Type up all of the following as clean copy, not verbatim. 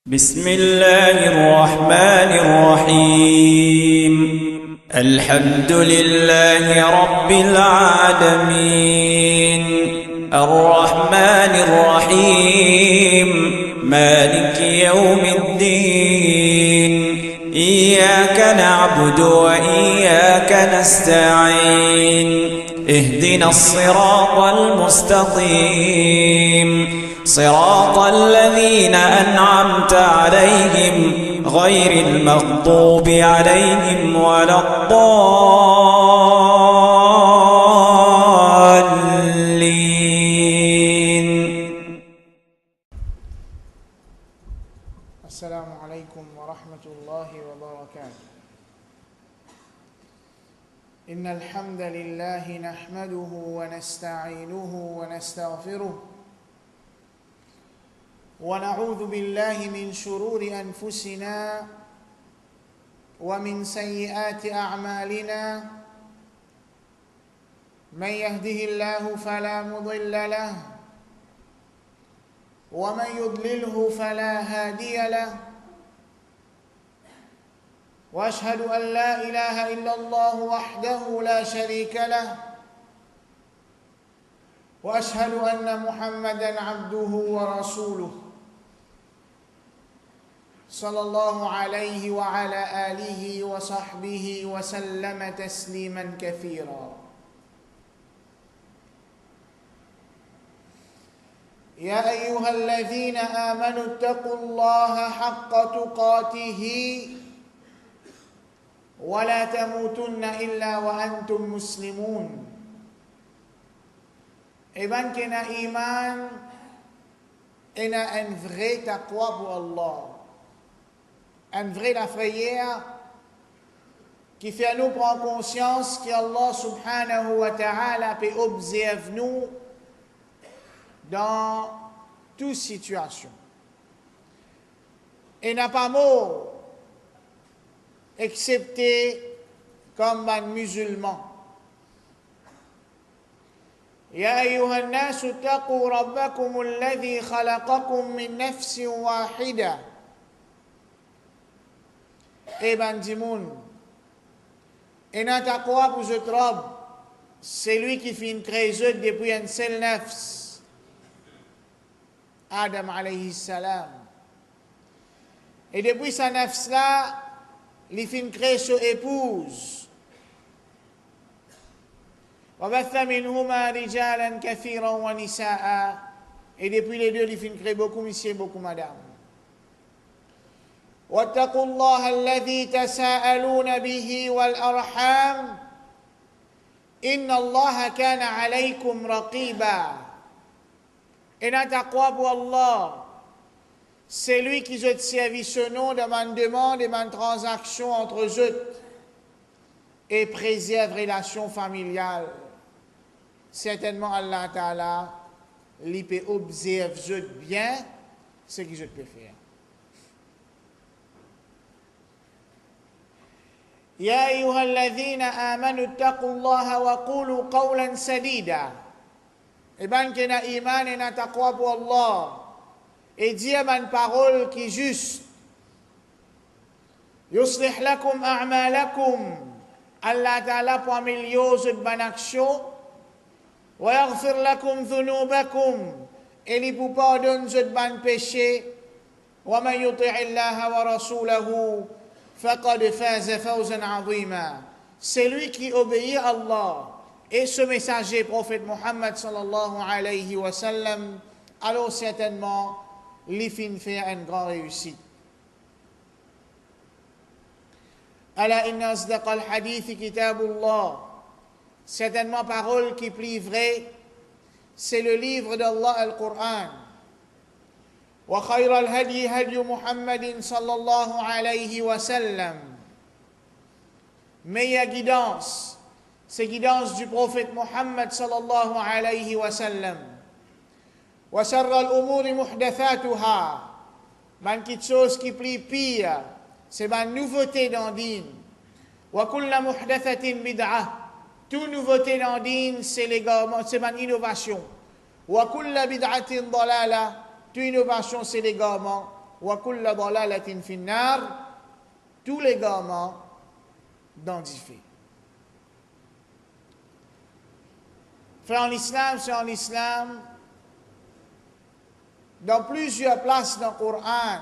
بسم الله الرحمن الرحيم الحمد لله رب العالمين الرحمن الرحيم مالك يوم الدين إياك نعبد وإياك نستعين اهدنا الصراط المستقيم صراط الذين أنعمت عليهم غير المغضوب عليهم ولا الضالين. السلام عليكم ورحمة الله وبركاته. إن الحمد لله نحمده ونستعينه ونستغفره ونعوذ بالله من شرور أنفسنا ومن سيئات أعمالنا من يهده الله فلا مضل له ومن يضلله فلا هادي له وأشهد أن لا إله إلا الله وحده لا شريك له وأشهد أن محمدًا عبده ورسوله صلى الله عليه وعلى آله وصحبه وسلم تسليما كثيرا. يا أيها الذين آمنوا اتقوا الله حق تقاته ولا تموتن إلا وأنتم مسلمون. Iban kena iman, ena un vrai taqwa pour Allah. Un vrai la frayère qui fait à nous prendre conscience qu'Allah subhanahu wa ta'ala peut observer nous dans toute situation. Et n'a pas mot excepté comme un musulman. يا أيها الناس اتقوا ربكم الذي خلقكم من نفس واحدة. Eh ben dimoun, et n'a taqwa pour ce rob, c'est lui qui fait une création depuis un seul nafs, Adam alayhi salam. Et depuis sa nafs là, il fait une création épouse. وبث منهما رجالا كثيرا ونساء. Et depuis les deux, il fait créer beaucoup messieurs, beaucoup madame. واتقوا الله الذي تساءلون به والأرحام إن الله كان عليكم رقيبا. Et la taqwa pour Allah, c'est lui qui se servit ce nom de ma demande et ma transaction entre eux et préserve relation familiale. Certainement Allah Ta'ala lui peut observer bien ce que je peux faire. يا أيها الذين آمنوا اتقوا الله وقولوا قولا سديدا. Et ben qui n'a iman et n'a taqwa pour Allah et dire une parole qui est juste. يصلح لكم أعمالكم. Allah Ta'ala pour améliorer votre action. ويغفر لكم ذنوبكم. Et il vous pardonne votre péché. ومن يطع الله ورسوله فقد فاز فوزا عظيما. C'est lui qui obéit à Allah et ce messager prophète Muhammad sallallahu alayhi wa sallam, alors certainement il fait une grande réussite. ألا إن أصدق الحديث كتاب الله. Certainement parole qui plie vrai, c'est le livre d'Allah Al-Qur'an. وخير الهدي هدي محمد صلى الله عليه وسلم. Meilleure guidance, c'est guidance du prophète Muhammad صلى الله عليه وسلم. وشر الأمور محدثاتها. Man quelque chose qui plie pire, c'est ma nouveauté dans din. وكل محدثة بدعة. Toute nouveauté dans din, c'est l'égarement, c'est ma innovation. وكل بدعة ضلالة. Toute innovation, c'est l'égarement. وَكُلَّ ضَلَالَةٍ فِي النَّارِ, tous l'égarement dans d'y. Frère en islam, c'est en islam, dans plusieurs places dans le Coran,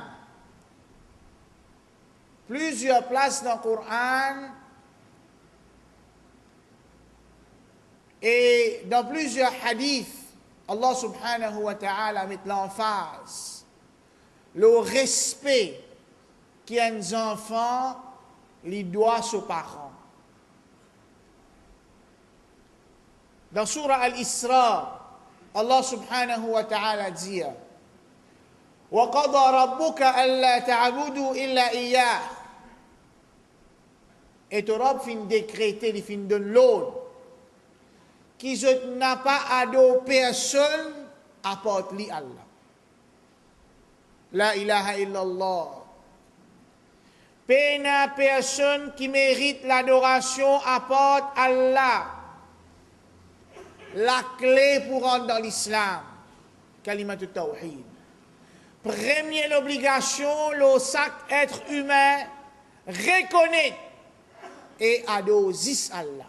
et dans plusieurs hadiths, Allah subhanahu wa ta'ala met l'emphase, le respect qu'un enfant lui doit aux parents. Dans Surah Al-Isra, Allah subhanahu wa ta'ala dit وَقَضَى رَبُّكَ أَلَّا تَعْبُدُوا إِلَّا إِيَّاهُ. Et ton Rab fin décréter, il fin donner l'ordre qui n'a pas adoré personne à part lui Allah. La ilaha illallah. Pena personne qui mérite l'adoration à part Allah. La clé pour rentrer dans l'islam. Kalimat tawhid. Première obligation, le chaque être humain reconnaît et adore Allah.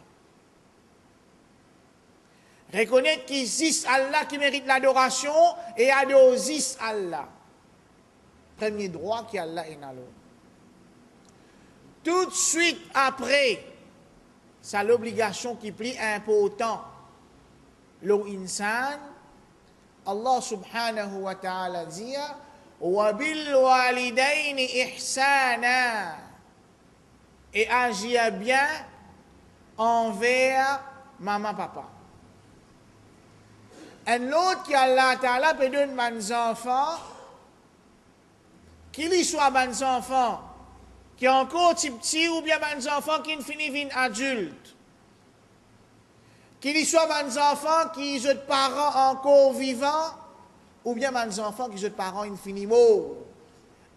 Reconnaître qu'il existe Allah qui mérite l'adoration et adore Allah. Premier droit qui Allah est dans l'eau. Tout de suite après, c'est l'obligation qui est plus important. L'insan, Allah subhanahu wa ta'ala dit وَبِالْوَالِدَيْنِ إِحْسَانًا, et agir bien envers maman, papa. Un autre qui Allah ta'ala peut donner des enfants, qu'il y soit des enfants qui sont encore petits ou bien des enfants qui finissent adultes. Qu'il y soit des enfants qui sont parents encore vivants ou bien des enfants qui sont parents infiniment.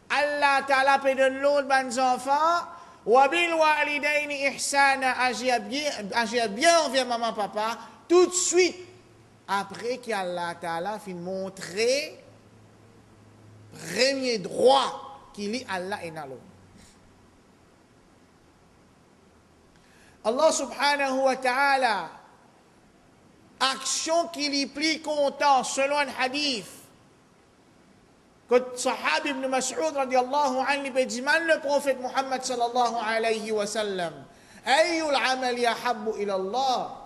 Allah ta'ala peut donner l'autre des enfants. وَبِالْوَالِدَيْنِ إِحْسَانًا, agir bien envers maman, papa, tout de suite après qu'Allah ta'ala fin montrer premier droit qu'il y Allah est dans l'eau. Allah subhanahu wa ta'ala, action qu'il y plie content selon un hadith. Que Sahab ibn Mas'ud radiallahu anhu dit, le prophète Muhammad sallallahu alayhi wa sallam, ayyul amal yahabbu ila Allah,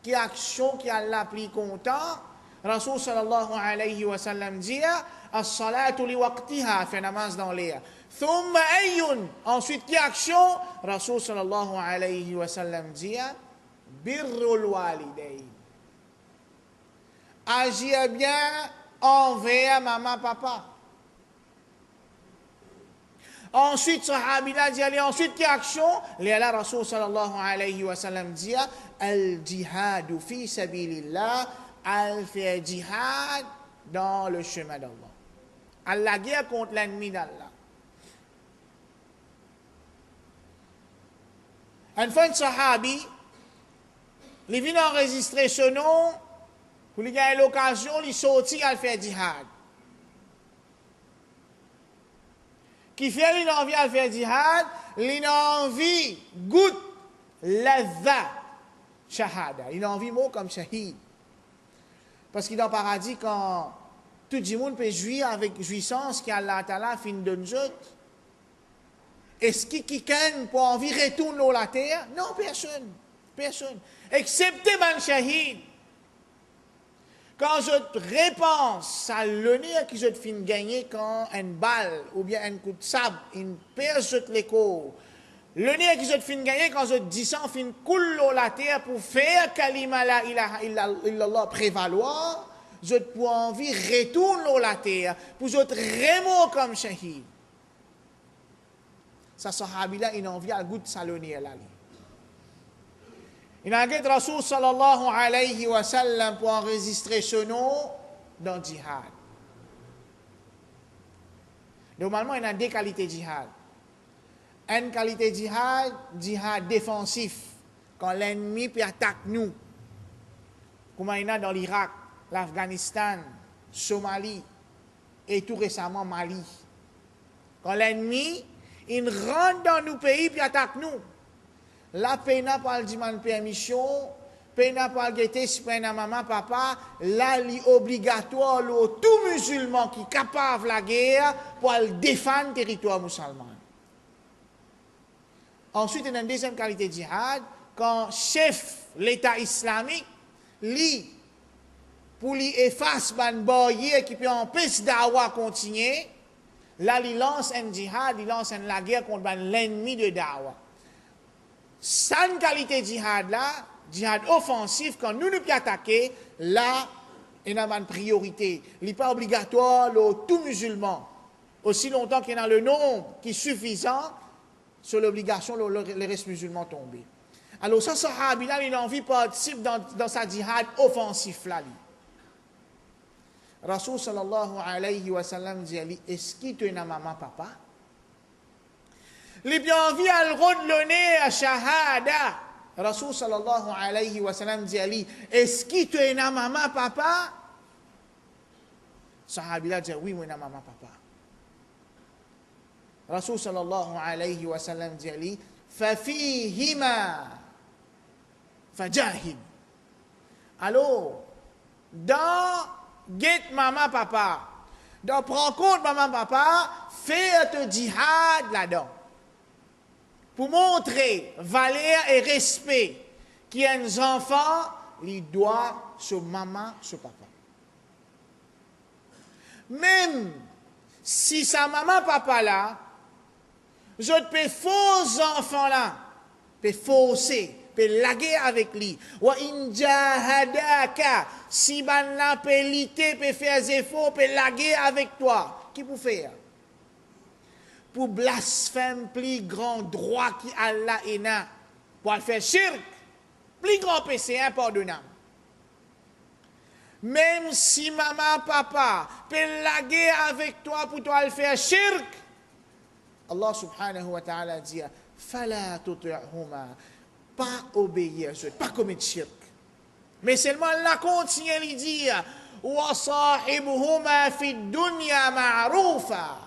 qui action qui Allah plie content, Rasul sallallahu alayhi wa sallam dit, as-salatu li waqtiha, fait namaz dans l'air. Thumma ayyun, ensuite qui action, Rasul sallallahu alayhi wa sallam dit, birrul walidayn, agir bien envers maman, papa. Ensuite, sahabila dit, allez, ensuite, qui action? Léala Rasul sallallahu alayhi wa sallam dit, al-jihadu fi sabilillah, al-fait jihad dans le chemin d'Allah. Allah guerre contre l'ennemi d'Allah. Un fin sahabi, il vient enregistrer ce nom, pour lui gagner l'occasion, il sortit à faire jihad. Qui fait une envie à faire jihad, il a envie goûte ladha shahada. Il a envie mot comme shahid. Parce qu'il est dans le paradis quand tout le monde peut jouir avec jouissance qu'Allah Ta'ala fin de nous autres. Est-ce qu'il quelqu'un pour envie retourner la terre? Non, personne. Personne. Excepté man shahid. Quand je répense à l'honneur que je te fin gagner quand une balle ou bien un coup de sabre, une perce de l'écho, l'honneur que je te fin gagner quand je dis ça, fin coule la terre pour faire kalima la ilaha illallah prévaloir, je te pour envie retourner la terre pour je te remonter comme shahid. Ça sahabi là, il a envie à goût de sa l'honneur là. Il a dit Rasul sallallahu alayhi wa sallam pour enregistrer ce nom dans le djihad. Normalement, il y a deux qualités de djihad. Une qualité de djihad, djihad défensif, quand l'ennemi peut attaquer nous. Comme il y a dans l'Irak, l'Afghanistan, Somalie et tout récemment Mali. Quand l'ennemi, il rentre dans nos pays puis attaque nous. La peine pas le demander permission, peine pas guetter si peine maman papa, là li obligatoire le tout musulman qui est capable de la guerre pour défendre le territoire musulman. Ensuite, il y a une deuxième qualité de djihad, quand chef l'État islamique, lui, pour lui effacer ban barrière qui peut empêcher Dawa continuer, là, il lance un djihad, il lance la guerre contre l'ennemi de Dawa. Sans qualité de djihad là, djihad offensif, quand nous nous pouvons attaquer, là, il y a une priorité. Il n'est pas obligatoire, le tout musulman. Aussi longtemps qu'il y a le nombre qui est suffisant, sur l'obligation, les restes musulmans tombés. Alors, ça, Sahabi là, il a envie de participer dans sa djihad offensif là. Rasul sallallahu alayhi wa sallam dit, est-ce qu'il te n'a maman papa? Il a envie à le redonner à shahada. Rasul sallallahu alayhi wa sallam dit, est-ce qu'il te n'a maman papa? Sahabi là dit, oui, moi n'a maman papa. Rasul sallallahu alayhi wa sallam dit, fafihima fajahid. Alors, dans get maman papa, dans prends compte maman papa, fais un djihad là-dedans. Pour montrer valeur et respect qu'il y a un enfant, il doit sur maman, sur papa. Même si sa maman papa là, je peux faux enfants là, peux fausser, peut laguer avec lui. Wa in jahadaka, si ban la peut lutter, peut faire des efforts, peut laguer avec toi. Qui pour faire? Pour blasphème plus grand droit qui Allah ena, pour faire shirk, plus grand péché impardonnable. Même si maman, papa peut laguer avec toi pour toi le faire shirk, Allah subhanahu wa ta'ala dit, fala tuti'huma, pas obéir, pas commettre shirk. Mais seulement Allah continue à lui dire, wa sahibuhuma fi dunya ma'rufa.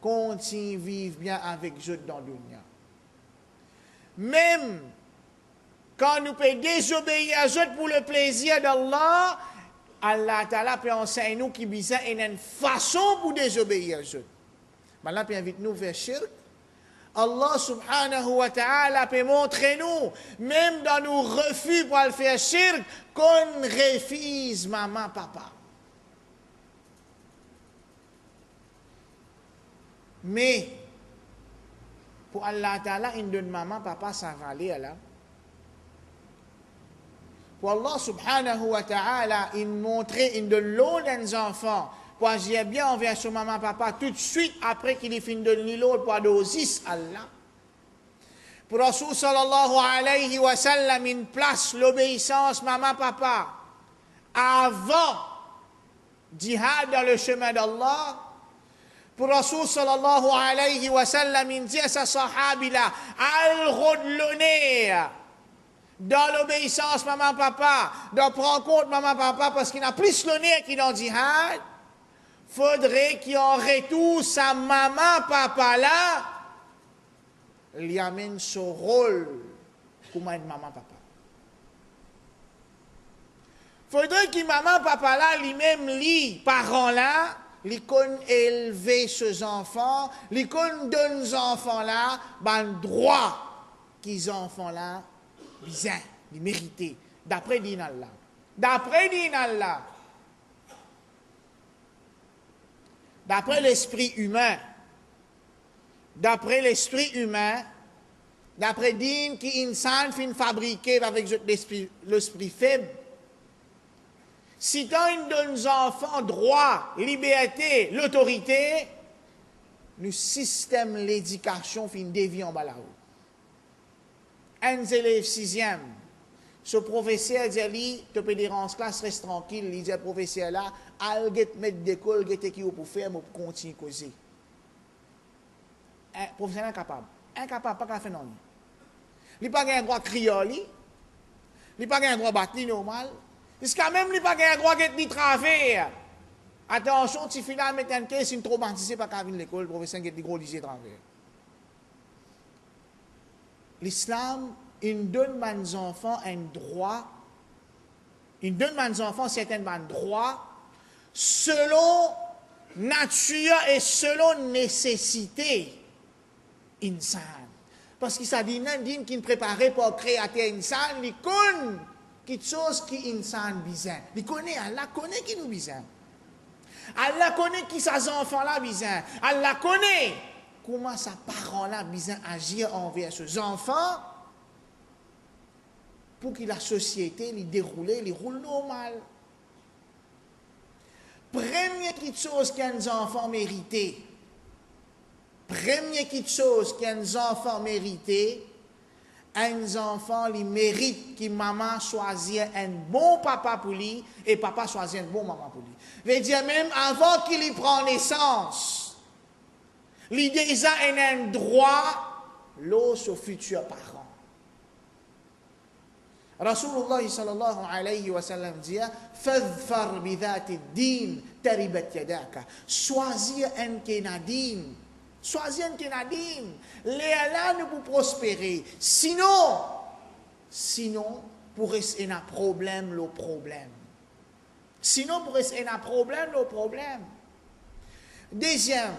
Continue vivre bien avec eux dans le dunya. Même quand nous pouvons désobéir à eux pour le plaisir d'Allah, Allah Ta'ala peut enseigner nous qui besoin une façon pour désobéir à eux. Maintenant, il invite nous vers shirk. Allah subhanahu wa ta'ala peut montrer nous, même dans nos refus pour le faire shirk, qu'on refuse maman, papa. Mais, pour Allah ta'ala, il donne maman, papa, ça va aller là. Pour Allah subhanahu wa ta'ala, il montre, il donne l'eau des enfants. Pour agir bien envers son maman, papa, tout de suite après qu'il ait fini de donner l'autre pour dosis Allah. Pour Rasul sallallahu alayhi wa sallam, une place l'obéissance maman, papa, avant djihad dans le chemin d'Allah. Pour Rasul sallallahu alayhi wa sallam, il dit à sa sahabi là, al-rodloner, dans l'obéissance maman, papa, de prendre compte maman, papa, parce qu'il n'a plus l'honneur qu'il dans djihad. Faudrait qu'il en retourne sa maman, papa là, lui amène son rôle comme une maman, papa. Faudrait que maman, papa là, lui-même, lui, parents là, lui qu'on élever ses enfants, lui qu'on donne aux enfants là, ben droit qu'ils enfants là, bien, ils méritent, d'après Dinallah. D'après Dinallah. D'après l'esprit humain, d'après din qui insan fin fabriqué avec l'esprit faible, si tu donnes aux enfants droit, liberté, l'autorité, le système l'éducation fin dévié en bas là-haut. Un élève sixième, ce professeur dit, tu peux dire en classe, reste tranquille, il dit, professeur là, al get mettre d'école, get qui pour faire, pour continuer à causer. Un professeur incapable, pas qu'à faire non. Il n'a pas un droit de crier, il n'a pas un droit de battre normal, jusqu'à même il n'a pas un droit de travailler. Attention, si final met un cas, c'est une traumatisé par Kavin l'école, le professeur qui a des gros lycées travers. L'islam, il donne aux enfants un droit, il donne aux enfants certains droits selon nature et selon nécessité insan. Parce qu'il s'agit d'un qui est préparé pour créer insan, il connaît quelque chose qui insan besoin. Il connaît, Allah connaît qui nous besoin. Allah connaît qui ces enfants-là besoin. Allah connaît comment ces parents-là besoin agir envers ces enfants pour que la société les déroule, les roule normal. Première chose qu'un enfant mérite, première chose qu'un enfant mérite, un enfant lui mérite que maman choisisse un bon papa pour lui et papa choisit un bon maman pour lui. Veut dire même avant qu'il y prend naissance, l'idée déjà a un droit l'eau aux futurs parents. Rasulullah sallallahu alayhi wa sallam dit fadfar bidhati din taribat yadaka. Choisis un Kénadine. Choisis un Kénadine. Léala ne vous prospérer. Sinon, pour rester un problème, le problème. Sinon, pour rester un problème, le problème. Deuxième,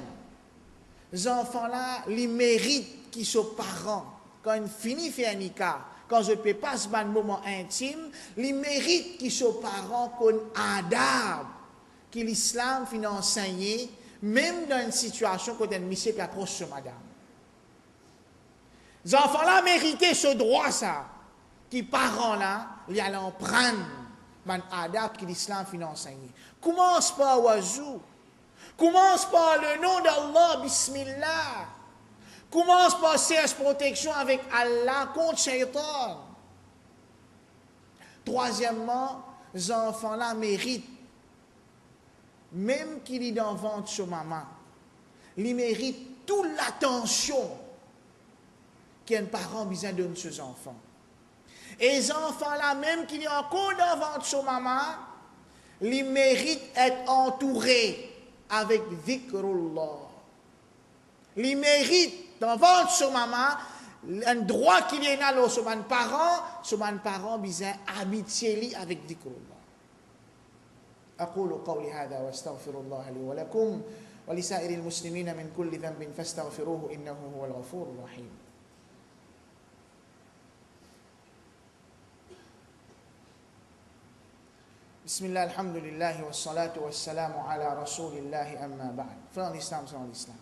les enfants-là, ils méritent qu'ils soient parents. Quand ils finissent faire un nikah, quand je ne peux pas ce moment intime, ils méritent qu'ils soient parents qu'on adab, que l'islam finit enseigner, même dans une situation quand un monsieur approche sur madame. Les enfants-là méritent ce droit, ça, que les parents-là, ils allaient prendre un adab que l'islam finit enseigner. Commence par wazou. Commence par le nom d'Allah, bismillah. Commence par chercher protection avec Allah contre Shaitan. Troisièmement, les enfants-là méritent, même qu'il est dans le ventre de maman, ils méritent toute l'attention qu'un parent a besoin de ses enfants. Et les enfants-là, même qu'il est encore dans le ventre de maman, ils méritent d'être entourés avec dhikrullah. Ils méritent dans votre sur maman, un droit qu'il y a là sur mon parent besoin habituer avec dhikrullah. أقول قولي هذا واستغفر الله لي ولكم ولسائر المسلمين من كل ذنب فاستغفروه إنه هو الغفور الرحيم. بسم الله الحمد لله والصلاة والسلام على رسول الله أما بعد. Frère en islam, c'est en islam.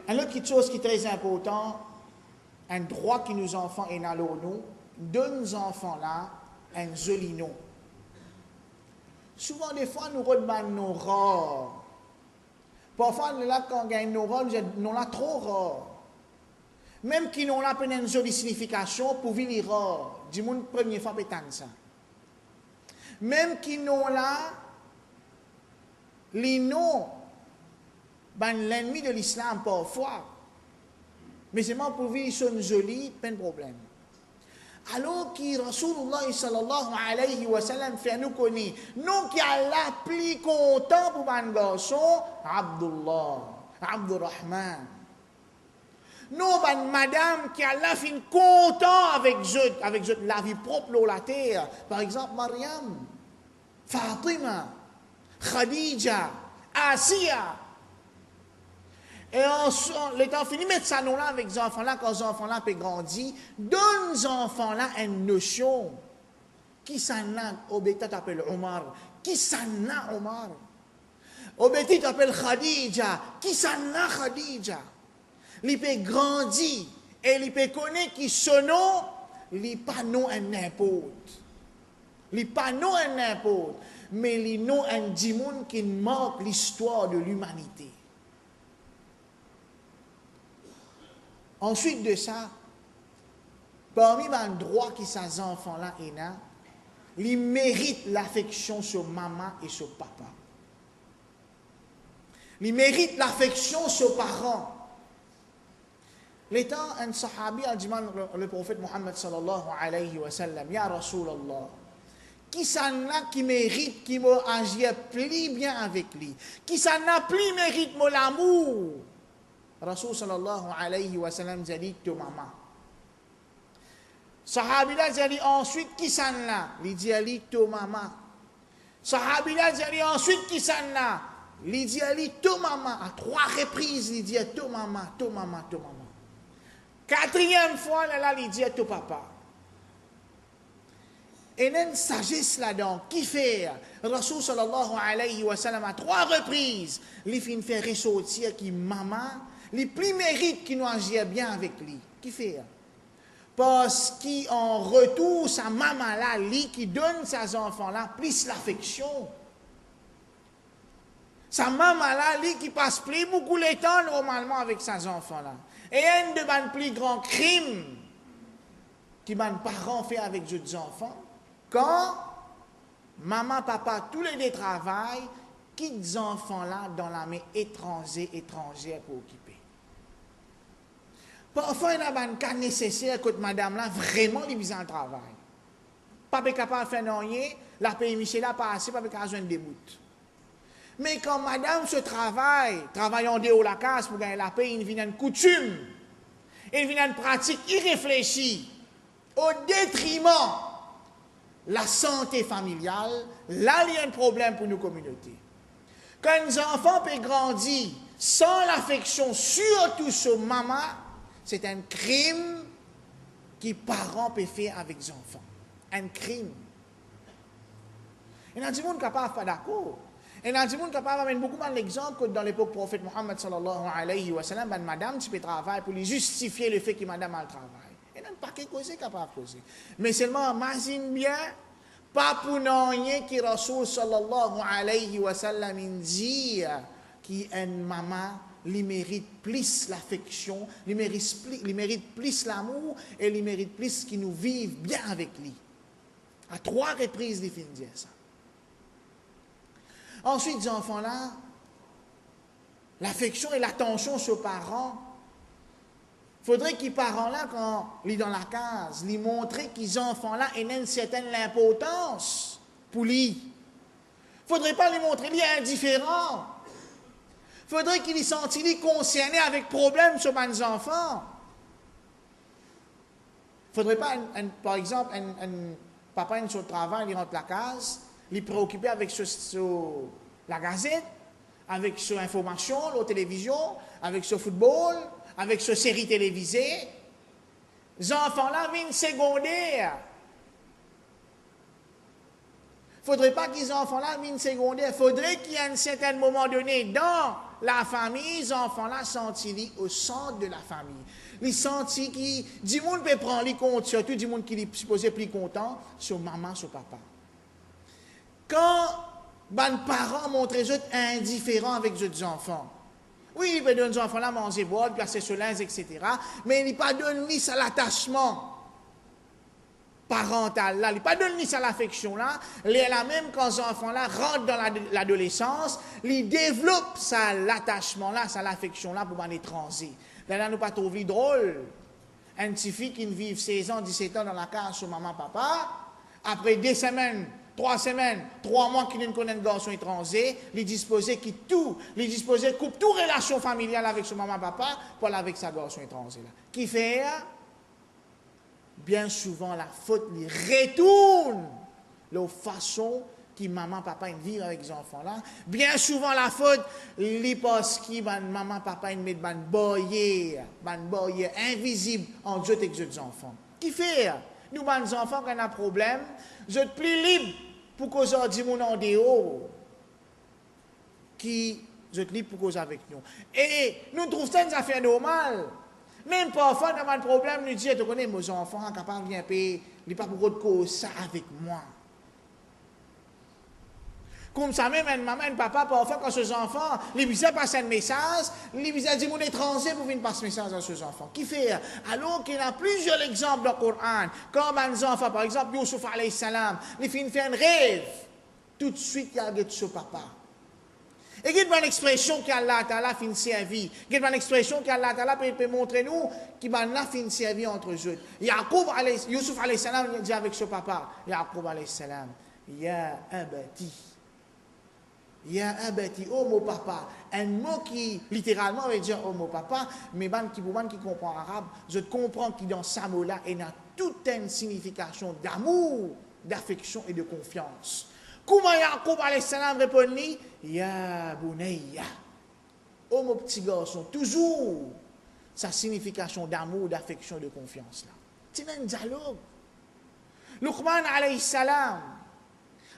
Alors, quelque chose qui est très important, un droit que nos enfants ont dans nous, donne aux enfants-là un joli nom. Souvent, des fois, nous redemandons nos rares. Parfois, là, quand on gagne nos rares, nous avons trop rares. Même qui n'ont pas une jolie signification, pour venir rare. Du monde, première fois, pétane ça. Même qui n'ont là, les noms, ben, l'ennemi de l'islam parfois. Mais c'est moi pour vivre, ils sont jolis, pas de problème. Alors que Rasulullah sallallahu alayhi wa sallam fait nous connaître, nous qui Allah plus content pour un garçon, Abdullah, Abdurrahman. Nous, ben, madame qui Allah fin content avec la vie propre de la terre. Par exemple, Maryam, Fatima, Khadija, Asiya. Et l'état fini, mettre ça nous là avec les enfants-là, quand les enfants-là peuvent grandir, donne aux enfants-là une notion. Qui s'en a, Obéta t'appelle Omar. Qui s'en a, Omar? Obéta t'appelle Khadija. Qui s'en a, Khadija? Il peut grandir et il peut connaître qui ce nom, il n'est pas non un n'importe. Il n'est pas non un n'importe, mais il nom un dimoun qui marque l'histoire de l'humanité. Ensuite de ça, parmi les droits que ces enfants-là ont, ils méritent l'affection sur maman et sur papa. Ils méritent l'affection sur parents. L'étant un sahabi a dit le prophète Muhammad sallallahu alayhi wa sallam, Ya Rasulallah, qui ça n'a qui mérite qui m'a agi plus bien avec lui, qui ça n'a plus mérite mon l'amour. Rasul sallallahu alayhi wa sallam dit to maman. Sahabi là dit ensuite qui ça n'a, il dit ali to maman. Sahabi là dit ensuite qui ça n'a, il dit ali to maman à 3 reprises, il dit to maman, to maman, to maman. 4e fois là il dit to papa. Et il y a une sagesse là-dedans. Qui fait Rasul sallallahu alayhi wa sallam à 3 reprises, il fin fait ressortir qui maman, les plus mérite qui nous agit bien avec lui. Qui fait? Parce qu'en retour, sa maman là, lui qui donne ses enfants là, plus l'affection. Sa maman là, lui qui passe plus beaucoup de temps normalement avec ses enfants là. Et un de mes plus grands crimes que mes parents font avec les enfants, quand maman, papa, tous les deux travaillent, quittent les enfants là dans la main étrangère pour occuper. Parfois, il y a un cas nécessaire que madame là vraiment lui besoin de travail. Pas capable de faire rien, la paye Michel là pas assez, pas capable de des bouts. Mais quand madame se travaille en dehors de la case pour gagner la paye, il vient une coutume, il vient une pratique irréfléchie, au détriment la santé familiale, là, il y a un problème pour nos communautés. Quand les enfants peuvent grandir sans l'affection, surtout sur maman, c'est un crime que les parents peuvent faire avec les enfants. Un crime. Il y a des gens qui ne sont pas d'accord. Il y a des gens qui sont pas beaucoup d'exemples que dans l'époque prophète Mohammed sallallahu alayhi wa sallam, madame, tu peux travailler pour lui justifier le fait que madame a le travail. Il n'y a pas de cause capable de causer. Mais seulement, imagine bien, pas pour rien que Rasul sallallahu alayhi wa sallam dit qu'une maman lui mérite plus l'affection, lui mérite plus l'amour et lui mérite plus qu'il nous vive bien avec lui. À 3 reprises, il finit dire ça. Ensuite, les enfants-là, l'affection et l'attention sur les parents, il faudrait que les parents-là, quand ils sont dans la case, lui montrer qu'ils enfants-là aient une certaine importance pour lui. Il ne faudrait pas lui montrer qu'il est indifférent. Il faudrait qu'il se sente concerné avec problème sur les enfants. Il ne faudrait pas, par exemple, un papa sur le travail, il rentre la case, il est préoccupé avec la gazette, avec sur l'information, la télévision, avec ce football, avec ce série télévisée. Les enfants-là viennent secondaire. Il ne faudrait pas que les enfants-là viennent secondaire. Il faudrait qu'il y ait un certain moment donné dans la famille, les enfants-là sentent au centre de la famille. Ils sentent qui, du monde peut prendre les comptes, surtout du monde qui est supposé plus content, sur maman, sur papa. Quand les parents montrent les autres indifférents avec les autres enfants, oui, ils peuvent donner aux enfants là manger, boire, placer sur linge, etc. Mais ils ne pas donner ni ça l'attachement parental là, ils ne pas donner ni ça l'affection là. Là même quand les enfants là rentrent dans l'adolescence, ils développent ça l'attachement là, ça l'affection là pour aller transer. Là, nous pas trouver drôle. Un petit fille qui vit 16 ans, 17 ans dans la case sur maman, papa, après 2 semaines, 3 semaines, 3 mois qu'il ne connaît un garçon étranger, il disposait coupe toute relation familiale avec son maman, papa, pour aller avec sa garçon étranger là. Qui fait? Bien souvent, la faute lui retourne la façon que maman, papa vivent avec les enfants là. Bien souvent, la faute, lui parce que maman, papa met ban boyer invisible en Dieu avec les enfants. Qui fait? Nous, les enfants, quand on a un problème, vous êtes plus libres pour causer du monde en dehors qui vous êtes libres pour causer avec nous. Et nous trouvons ça une affaire normale. Même parfois, dans un problème, nous disons, tu connais, mes enfants sont capables de bien payer, ils ne pas beaucoup de cause ça avec moi. Comme ça, même une maman, un papa, parfois, quand ses enfants, les visent passer un message, les visent dire mon étranger pour venir passer un message à ses enfants. Qui fait? Alors qu'il y a plusieurs exemples dans le Coran. Quand un enfant, par exemple, Youssouf alayhi salam, il fait un rêve, tout de suite, il y a de ce papa. Et il y a une expression qu'Allah Ta'ala fin servi. Il y a une expression qu'Allah Ta'ala peut montrer nous qui va fin servi entre eux. Youssouf alayhi salam dit avec ce papa, Yaqub alayhi salam, Ya abati. Ya abati, oh mon papa. Un mot qui littéralement veut dire oh mon papa, mais pour man qui comprend arabe, je comprends que dans ce mot-là, il y a toute une signification d'amour, d'affection et de confiance. Comment Yacoub alayhi salam répondit? Ya bunayya. Oh mon petit garçon, toujours sa signification d'amour, d'affection et de confiance là. C'est un dialogue. Luqman alayhi salam,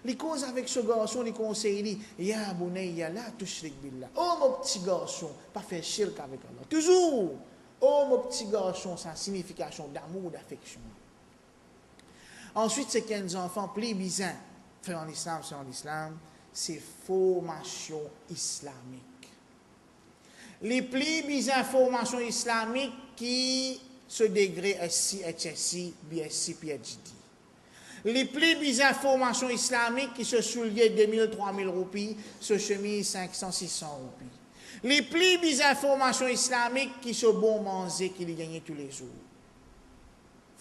les causes avec ce garçon, les conseils, Ya bunayya la tushrik billah. Oh mon petit garçon, pas faire shirk avec Allah. Toujours. Oh mon petit garçon, sa signification d'amour, d'affection. Ensuite, c'est qu'un enfant plus bizarre. Fait en islam, c'est formation islamique. Les plus bizarres formations islamiques qui se degré SC, HSC, BSc, PhD. Les plus bizarres formations islamiques qui se souliaient 2000, 3000 roupies, se chemise 500, 600 roupies. Les plus bizarres formations islamiques qui se bon manger, qui les gagnaient tous les jours.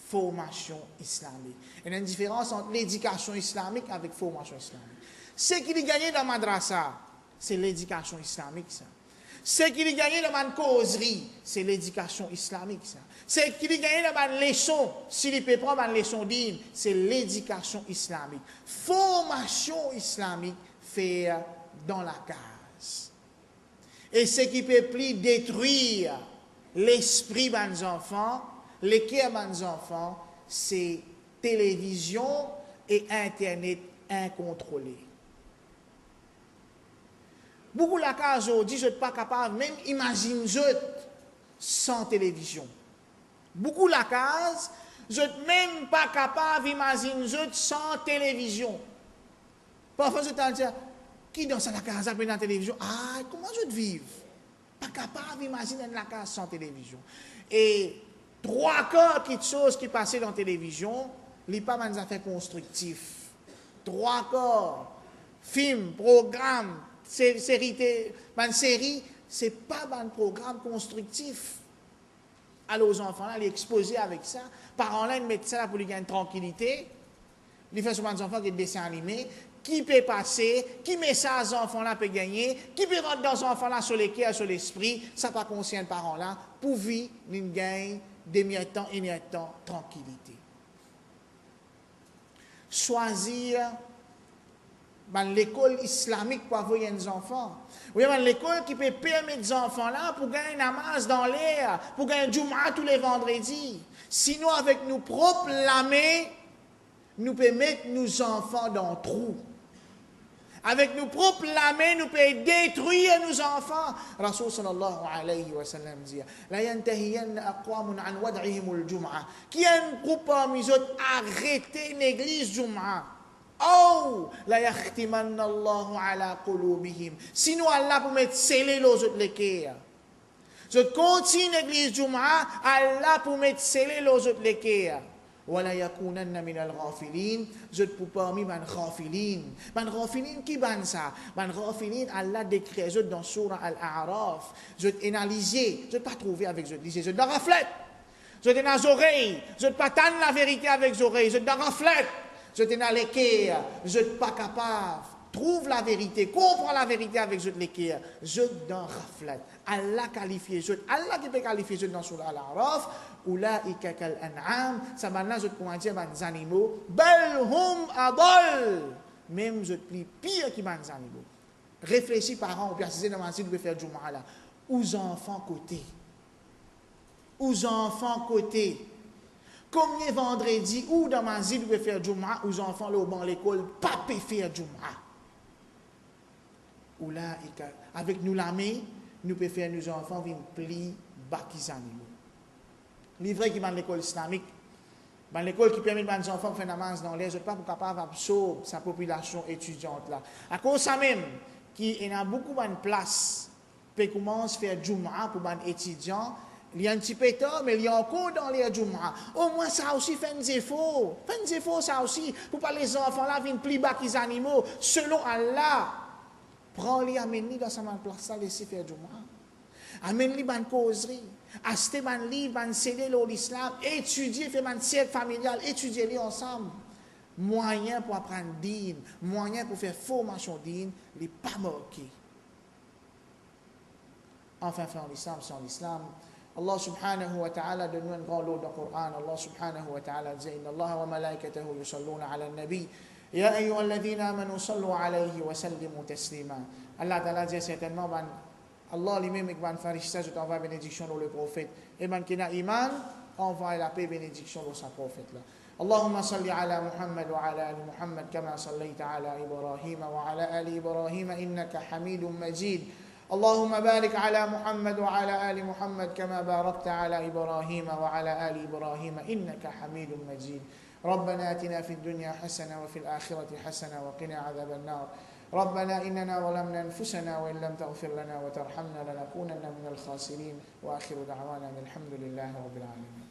Formation islamique. Il y a une différence entre l'éducation islamique avec formation islamique. Ce qui les gagnait dans madrasa, c'est l'éducation islamique, ça. Ce qui les gagnait dans ma causerie, c'est l'éducation islamique, ça. Ce qui les gagnait dans ma leçon, si les peut prendre une leçon digne, c'est l'éducation islamique. Formation islamique fait dans la case. Et ce qui peut plus détruire l'esprit de nos enfants, les cœurs de nos enfants, c'est télévision et Internet incontrôlé. Beaucoup de la case aujourd'hui, je ne suis pas capable, même imagine sans télévision. Beaucoup de la case, je ne suis même pas capable d'imaginer sans télévision. Parfois, je te dis, qui dans la case après la télévision? Ah, comment je te vivre? Pas capable d'imaginer la case sans télévision. Et 3 quarts de choses qui passaient dans la télévision, ce n'est pas des affaires constructives. 3 quarts, films, programmes, série, ce n'est pas un programme constructif. Alors aux enfants, là, les exposer avec ça. Parents-là, ils mettent ça là pour lui gagner tranquillité. Ils font souvent des enfants qui ont des dessins animés. Qui peut passer, qui message aux enfants-là peut gagner, qui peut rentrer dans les enfants-là sur les cœurs, sur l'esprit, ça pas conscient de parents-là, pour vivre, ils gagnent des mi-temps et mi-temps tranquillité. Choisir l'école islamique pour avoir des enfants. Oui, l'école qui peut permettre aux enfants-là pour gagner une masse dans l'air, pour gagner un Jumu'ah tous les vendredis. Sinon, avec nos propres lamés, nous pouvons mettre nos enfants dans le trou. Avec nos propres lamés, nous pouvons détruire nos enfants. Rasul sallallahu alayhi wa sallam dit La yantahiyanna aqwamun an wad'ihimul Jumu'ah. Qui a un groupe parmi eux arrêter l'église Jumu'ah. Oh, la yakhtimanna Allahu ala qulubihim. Sinon Allah pour mettre scellé les autres les cœurs. Je continue l'église Jumu'ah, Allah pour mettre scellé les autres les cœurs. Wala yakunanna min al-ghafilin. Je peux parmi man ghafilin. Man ghafilin qui ban ça? Man ghafilin Allah décrit dans surah Al-A'raf. Je analyser, je pas trouver avec je lisez, je reflète. Je dans les oreilles, je pas tendre la vérité avec les oreilles, je reflète. Je t'ai dans les cœurs, je ne suis pas capable. Trouve la vérité, comprends la vérité avec les cœurs. Je dans raflet. Allah qualifie, Allah qui peut qualifier dans Surah Al-A'raf. Ulaika kal an'am. Ça maintenant, je te comment dire, les animaux. Bel hum adol. Même je te plie pire que les animaux. Réfléchis, parents, ou préciser dans ma vie, vous pouvez faire Jumu'ah là. Aux enfants côté. Aux enfants côté. Combien vendredi ou dans ma ville, vous pouvez faire Jumu'ah, aux enfants là au banc l'école, pas peut faire Jumu'ah. Ou là, avec nous la main, nous pouvons faire nos enfants venir plier bâtis animaux. Livre qui dans l'école islamique, dans l'école qui permet aux enfants de faire namaz dans l'air, je ne suis pas capable d'absorber sa population étudiante là. À cause de ça même, qu'il y a beaucoup de place, peut commencer à faire Jumu'ah pour les étudiants. Il y a un petit peu tard, mais il y a encore dans les Jumu'ah. Au moins, ça aussi fait des efforts. Fait des efforts, ça aussi, pour pas les enfants là viennent plus bas que les animaux. Selon Allah, prends-les, amène-les dans sa place, ça, laissez faire Jumu'ah. Amène-les dans une causerie. Achetez un livre, un CD, l'islam. Étudiez, faites un cercle familial. Étudiez-les ensemble. moyen pour apprendre din, moyen pour faire formation din, il n'est pas marqué. Enfin, frère en islam, c'est en islam. Allah subhanahu wa ta'ala donne un grand lot dans le Coran. Allah subhanahu wa ta'ala dit Inna Allah wa malaikatahu yusalluna ala nabi. Ya ayyuhalladhina amanu sallu alayhi wa sallimu taslima. Allah ta'ala dit certainement, Allah lui-même est un farishta, je t'envoie bénédiction dans le prophète. Et man qui n'a iman, envoie la paix bénédiction dans sa prophète là. اللهم صل على محمد وعلى آل محمد كما صليت على إبراهيم وعلى آل إبراهيم إنك حميد مجيد اللهم بارك على محمد وعلى آل محمد كما باركت على إبراهيم وعلى آل إبراهيم إنك حميد مجيد ربنا آتنا في الدنيا حسنة وفي الآخرة حسنة وقنا عذاب النار ربنا إننا ظلمنا أنفسنا وإن لم تغفر لنا وترحمنا لنكونن من الخاسرين وآخر دعوانا الحمد لله رب العالمين